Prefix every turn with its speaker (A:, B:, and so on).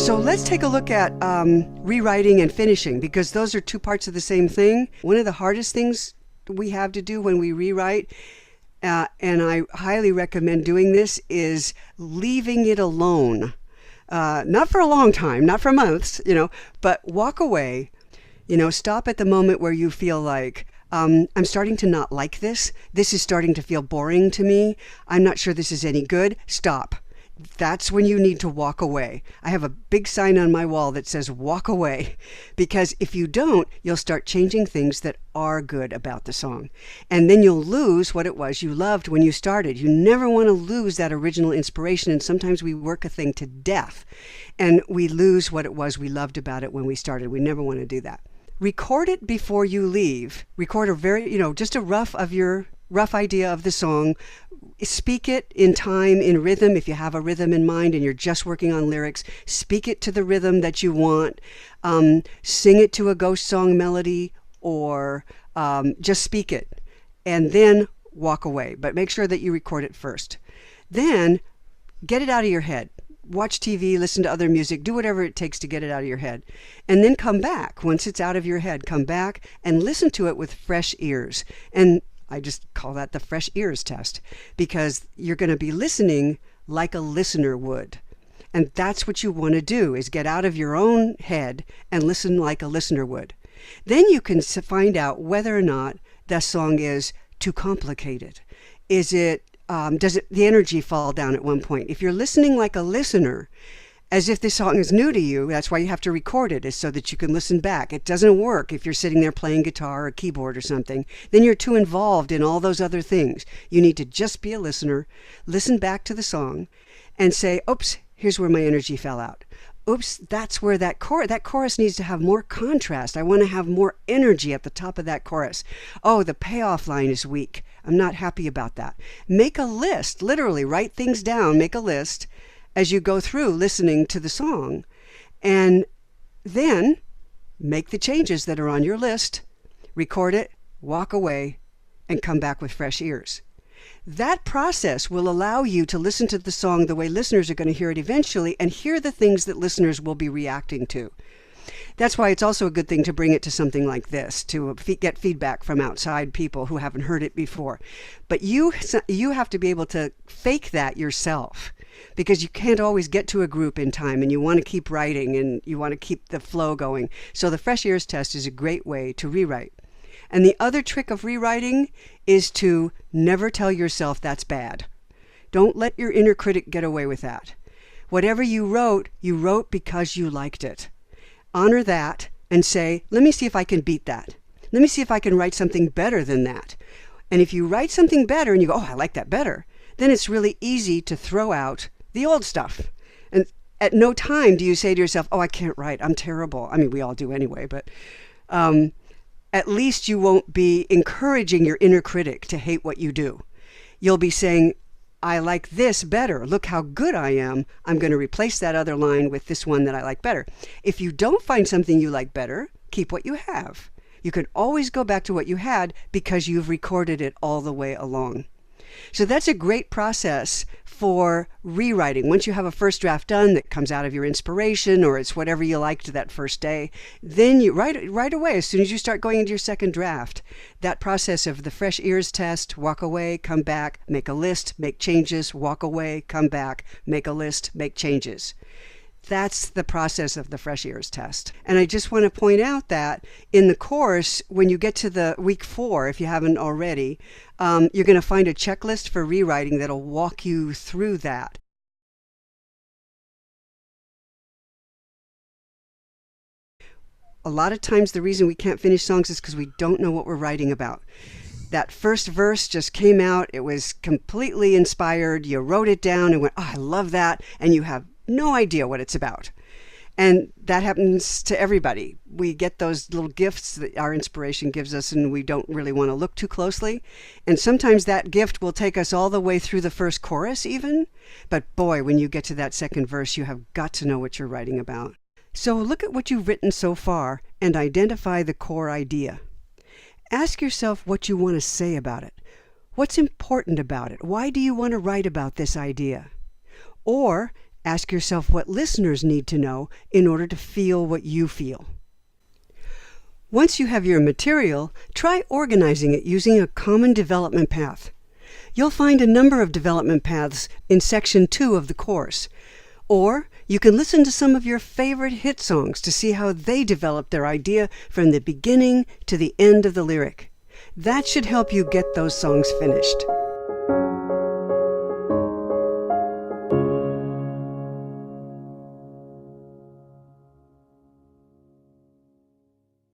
A: So let's take a look at rewriting and finishing, because those are two parts of the same thing. One of the hardest things we have to do when we rewrite, and I highly recommend doing this, is leaving it alone. Not for a long time, not for months, but walk away. Stop at the moment where you feel like, I'm starting to not like this. This is starting to feel boring to me. I'm not sure this is any good. Stop. That's when you need to walk away. I have a big sign on my wall that says walk away, because if you don't, you'll start changing things that are good about the song. And then you'll lose what it was you loved when you started. You never want to lose that original inspiration, and sometimes we work a thing to death and we lose what it was we loved about it when we started. We never want to do that. Record it before you leave. Record a very, just a rough idea of the song. Speak it in time, in rhythm. If you have a rhythm in mind and you're just working on lyrics, speak it to the rhythm that you want. Sing it to a ghost song melody, or just speak it, and then walk away. But make sure that you record it first. Then get it out of your head. Watch TV, listen to other music, do whatever it takes to get it out of your head. And then come back. Once it's out of your head, come back and listen to it with fresh ears. And I just call that the fresh ears test, because you're going to be listening like a listener would. And that's what you want to do, is get out of your own head and listen like a listener would. Then you can find out whether or not the song is too complicated. Is it, the energy fall down at one point? If you're listening like a listener, as if this song is new to you, that's why you have to record it, is so that you can listen back. It doesn't work if you're sitting there playing guitar or keyboard or something. Then you're too involved in all those other things. You need to just be a listener, listen back to the song, and say, oops, here's where my energy fell out. Oops, that's where that chorus needs to have more contrast. I want to have more energy at the top of that chorus. Oh, the payoff line is weak. I'm not happy about that. Make a list, literally write things down, make a list as you go through listening to the song, and then make the changes that are on your list, record it, walk away, and come back with fresh ears. That process will allow you to listen to the song the way listeners are going to hear it eventually, and hear the things that listeners will be reacting to. That's why it's also a good thing to bring it to something like this, to get feedback from outside people who haven't heard it before. But you have to be able to fake that yourself, because you can't always get to a group in time, and you want to keep writing and you want to keep the flow going. So the fresh ears test is a great way to rewrite. And the other trick of rewriting is to never tell yourself that's bad. Don't let your inner critic get away with that. Whatever you wrote because you liked it. Honor that and say, let me see if I can beat that. Let me see if I can write something better than that. And if you write something better and you go, oh, I like that better, then it's really easy to throw out the old stuff. And at no time do you say to yourself, oh, I can't write, I'm terrible. I mean, we all do anyway, but at least you won't be encouraging your inner critic to hate what you do. You'll be saying, I like this better. Look how good I am. I'm going to replace that other line with this one that I like better. If you don't find something you like better, keep what you have. You can always go back to what you had because you've recorded it all the way along. So that's a great process for rewriting. Once you have a first draft done that comes out of your inspiration, or it's whatever you liked that first day, then you right away, as soon as you start going into your second draft, that process of the fresh ears test, walk away, come back, make a list, make changes, walk away, come back, make a list, make changes. That's the process of the fresh ears test. And I just want to point out in the course, when you get to the week 4, if you haven't already, you're going to find a checklist for rewriting that'll walk you through that. A lot of times the reason we can't finish songs is because we don't know what we're writing about. That first verse just came out, it was completely inspired, you wrote it down and went, oh, I love that, and you have no idea what it's about. And that happens to everybody. We get those little gifts that our inspiration gives us, and we don't really want to look too closely. And sometimes that gift will take us all the way through the first chorus even. But boy, when you get to that second verse, you have got to know what you're writing about. So look at what you've written so far and identify the core idea. Ask yourself what you want to say about it. What's important about it? Why do you want to write about this idea? Or Ask yourself what listeners need to know in order to feel what you feel. Once you have your material, try organizing it using a common development path. You'll find a number of development paths in Section 2 of the course. Or you can listen to some of your favorite hit songs to see how they developed their idea from the beginning to the end of the lyric. That should help you get those songs finished.